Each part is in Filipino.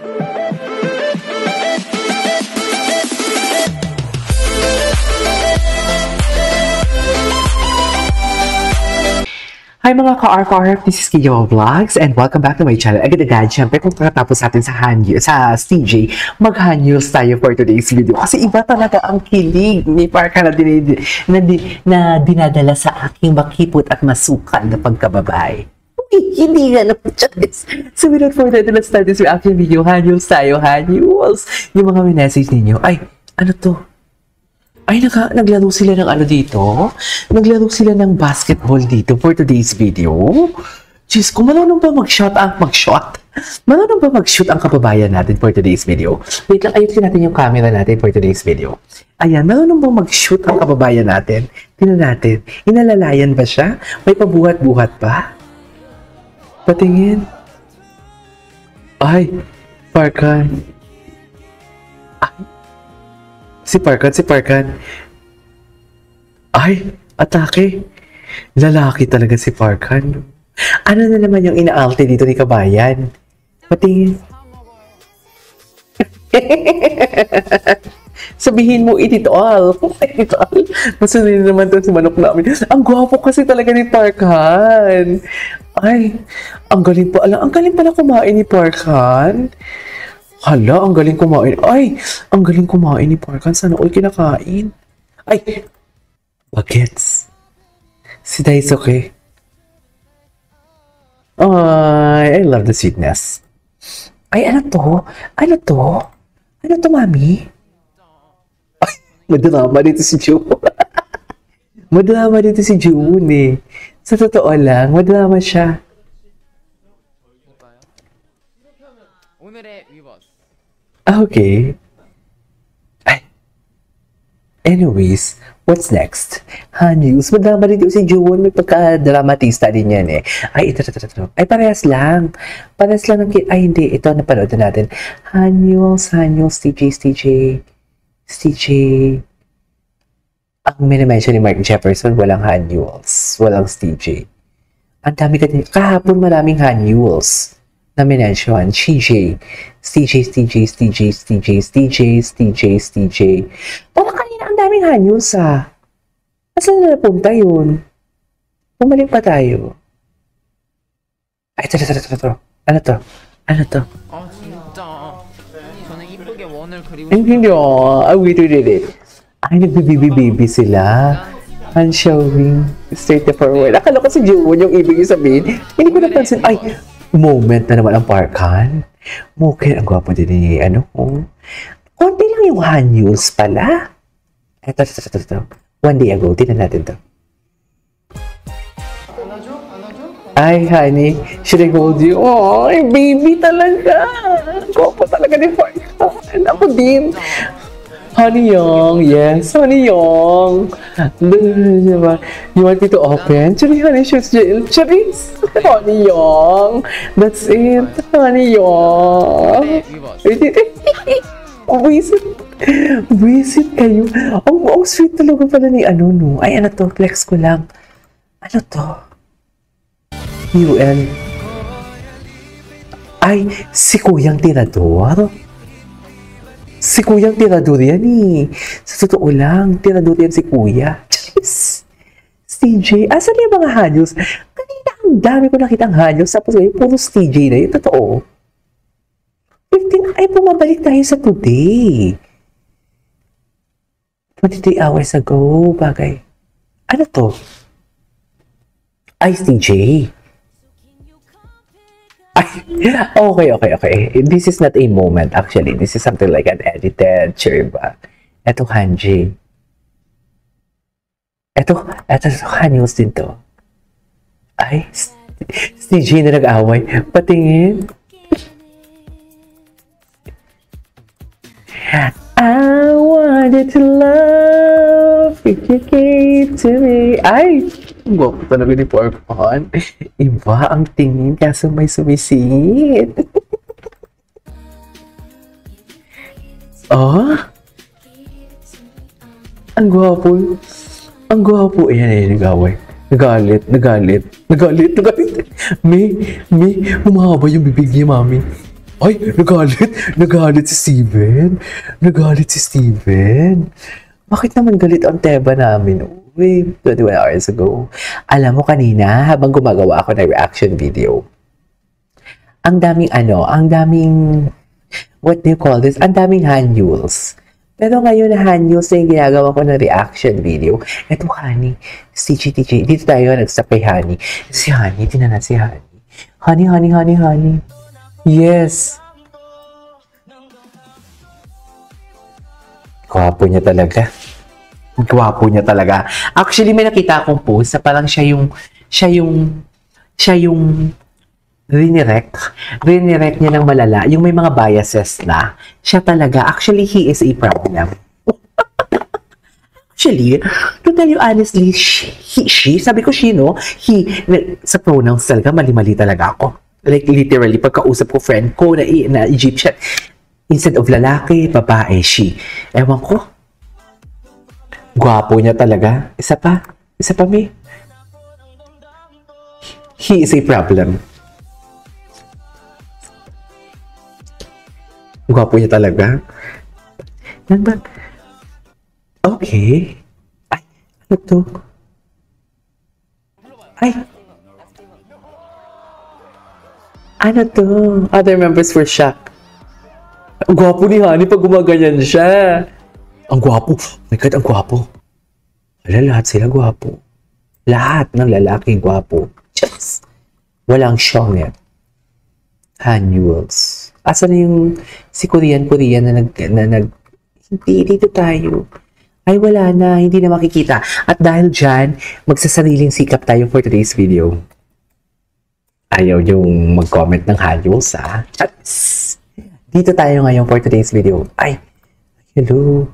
Hi mga ka-RFR, this is Kiyo Vlogs and welcome back to my channel. Agad-agad, syempre kung kakatapos natin sa CJ, mag-hanyuls tayo for today's video. Kasi iba talaga ang kilig ni Parka na dinadala sa aking makipot at masukal na pagkababae. Hindi nga na po, Charis. So without further ado, let's start this reaction video. Hanyuls tayo, hanyuls. Yung mga message ninyo, ay, ano to? Ay, naglaro sila ng ano dito? Naglaro sila ng basketball dito for today's video. Diyos ko, marunong ba mag-shoot? Marunong ba mag-shoot ang kababayan natin for today's video? Wait lang, ayusin natin yung camera natin for today's video. Ayan, marunong ba mag-shoot ang kababayan natin? Tingnan natin, inalalayan ba siya? May pabuhat-buhat pa? Patingin. Ay, Parkan. Ay. Si Parkan. Ay, atake. Lalaki talaga si Parkan. Ano na naman yung inaalte dito ni Kabayan? Patingin. Sabihin mo, eat it all. Eat it all. Masunod naman ito si manok namin. Ang gwapo kasi talaga ni Parkan. Ay, ang galing pa. Ang galing pala kumain ni Parkan. Hala, ang galing kumain. Ay, ang galing kumain ni Parkan. Sana all kinakain. Ay, bagets. Si Daisuke. Ay, I love the sweetness. Ay, ano to? Ano to? Ano to, mami? Ay, madrama dito si June. Madrama dito si June eh. Sa totoo lang, madrama siya. Okay. Ay. Anyways, what's next? Hanyuls, madama rin si June. May pagka-dramatista din yan eh. Ay, ito. Ay, parehas lang. Parehas lang ng ay, hindi. Ito, napanood na natin. Hanyuls, TJ. Ang minimension ni Mark Jefferson, walang Hanyuls. Walang TJ. Ang dami ka din. Kahapon maraming Hanyuls na minensyon, CJ. Parang kanina ang daming hanyuls ah. Asan na napunta yun? Bumalik pa tayo. Ay, ito. Ano to? Hindi wait. Ay, nagbibibi sila. Showing straight forward. Akala ko si Jewon yung ibig sabihin. Hindi ko napansin. Ay, moment na naman ang Parkan. Mukha, ang gwapo din ni konti lang yung hanyuls pala. Ito. One day ago, tingnan natin to. Ay, honey, should I hold you? Oh, baby talaga. Gwapo talaga ni Parkan. Ako din. Honey Young, yes, Honey Young. You want me to open? Honey, Charis. Honey Young. That's it, Honey Young. Visit kayo. Ang sweet talaga pala ni no. Ay, ano to? Flex ko lang. Ano to? UL. Ay, si Kuyang Tirador. Si Kuyang tirador yan eh. Sa totoo lang, tirador yan si Kuya. Jeez. TJ, asan yung mga hanyos? Kanina ang dami ko nakitang hanyos. Tapos ngayon, puro TJ na yun. Totoo. 15, ay pumabalik tayo sa today. 23 hours ago, bagay. Ano to? Ay, TJ. Okay. This is not a moment, actually. This is something like an edited chirba. Ito, Hanji. Ito, hanyos din to. Ay, si G na nag-away. Patingin. I wanted to love if you gave to me. Ay! Gwapo talaga ni Parkan. Iba ang tingin kaso may sumisit. Ang gwapo. Ang gwapo. Ayan, nag-away. Nagalit. May, humahaba yung bibig niya, mami. Ay, nagalit. Nagalit si Steven. Nagalit si Steven. Bakit naman galit ang teba namin? Uy, 21 hours ago. Alam mo kanina, habang gumagawa ako ng reaction video, ang daming what do you call this? Ang daming hand tools. Pero ngayon na hand tools na yung ginagawa ko ng reaction video. Eto, Honey, si GTJ. Dito tayo nag-stop kay Honey. Si Honey, tinanong si Honey. Honey, honey, honey, honey. Yes. Gwapo niya talaga. Gwapo niya talaga. Actually, may nakita akong post na parang siya yung rinirect niya ng malala. Yung may mga biases na. Siya talaga. Actually, he is a problem. Actually, to tell you honestly, she, sabi ko she, no? Sa pronouns talaga, mali-mali talaga ako. Like, literally, pagkausap ko friend ko na Egyptian, instead of lalaki, babae, she. Ewan ko. Gwapo niya talaga. Isa pa, may. He is a problem. Gwapo niya talaga. Okay. Ay, ano to? Ay, ano to? Other members were shocked. Ang gwapo ni Honey pag gumaganyan siya. Ang gwapo. My God, ang gwapo. Lahat sila gwapo. Lahat ng lalaki gwapo. Just, walang shongit. Annuals. Asa na yung si Korean na hindi, dito tayo. Ay, wala na. Hindi na makikita. At dahil dyan, magsasariling sikap tayo for today's video. Ayaw yung mag-comment ng halos, ha? Dito tayo ngayon for today's video. Ay, hello.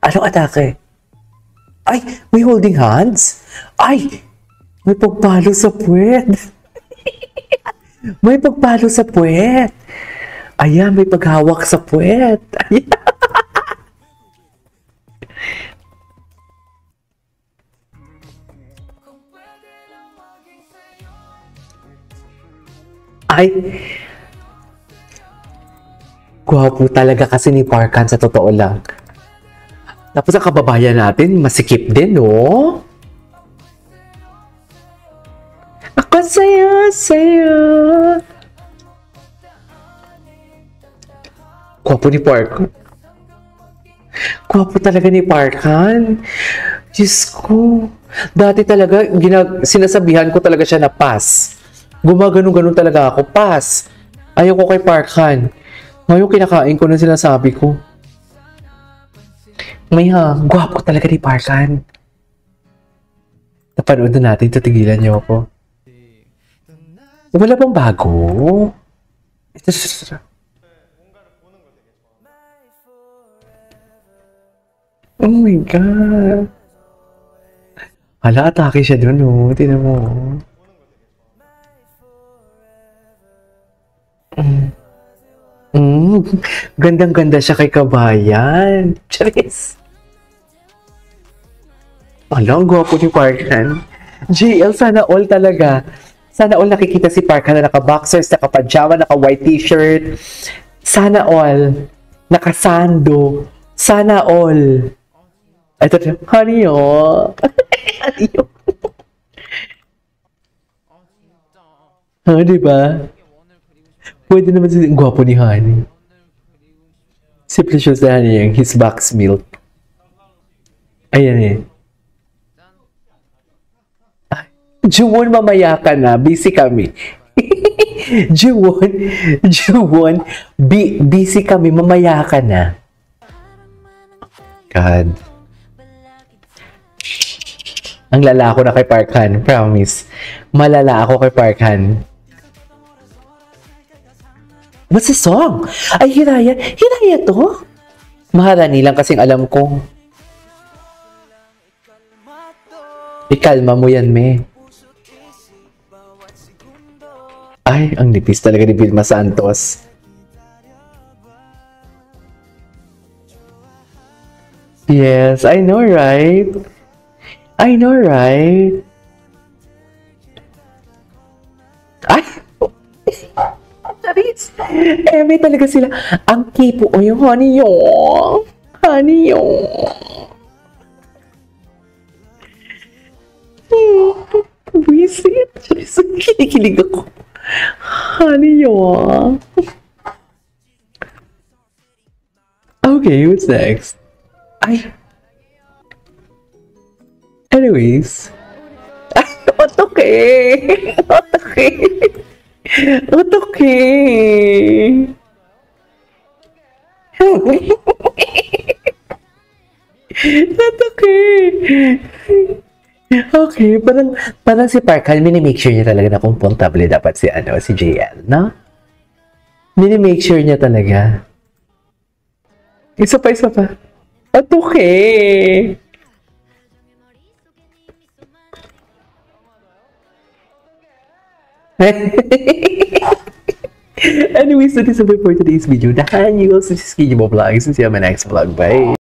Anong atake? Ay, may holding hands? Ay, may pagpalo sa puwet. May pagpalo sa puwet. Ayan, may paghawak sa puwet. Ayan. Ay, gwapo talaga kasi ni Parkan sa totoo lang. Tapos ang kababayan natin, masikip din, no? Ako sa'yo. Gwapo ni Parkan. Gwapo talaga ni Parkan. Diyos ko. Dati talaga, sinasabihan ko talaga siya na pass. Gumaganon-ganon talaga ako. Pass. Ayaw ko kay Parkan. Ngayon kinakain ko na sinasabi ko. Gwapo talaga ni Parkan. Napanood na natin, tutigilan niyo ako. Wala bang bago? Oh my God. Hala, atake siya dun, oh. Tingnan mo. Gandang-ganda siya kay Kabayan. Charis. Ang gwapo ni Parkan. JL, sana all talaga. Sana all nakikita si Parkan na naka-boxers, naka-pajama, naka-white t-shirt. Sana all. Naka-sando. Sana all. Ito, honey, oh. Honey, oh. Diba? Pwede naman si gwapo ni Honey. Simple siya sa Honey yung his box milk. Ayan eh. Juwon, mamaya ka na. Busy kami. Juwon, busy kami. Mamaya ka na. God. Ang lala ako na kay Parkan. Promise. Malala ako kay Parkan. What's the song? Ay, Hiraya. Hiraya to? Maharani lang kasing alam ko. Ikalma mo yan, me. Ay, ang nipis talaga ni Vilma Santos. Yes, I know, right? I know, right? Ay! Charis! May talaga sila. Ang kipo o yung honey yung. Honey yung. Visit. Charis, kinikilig ako. Honey yung. Okay, what's next? Ay! Anyways. Ay, otoke! Otoke! Otoke! Otoke! Okay, parang si Park Han, mini-make sure niya talaga na komportable dapat si, si JL, no? Mini-make sure niya talaga. Isa pa. Otoke! Anyways, that is all for today's video. Dahan, you will see you vlogs. See you on my next vlog. Bye!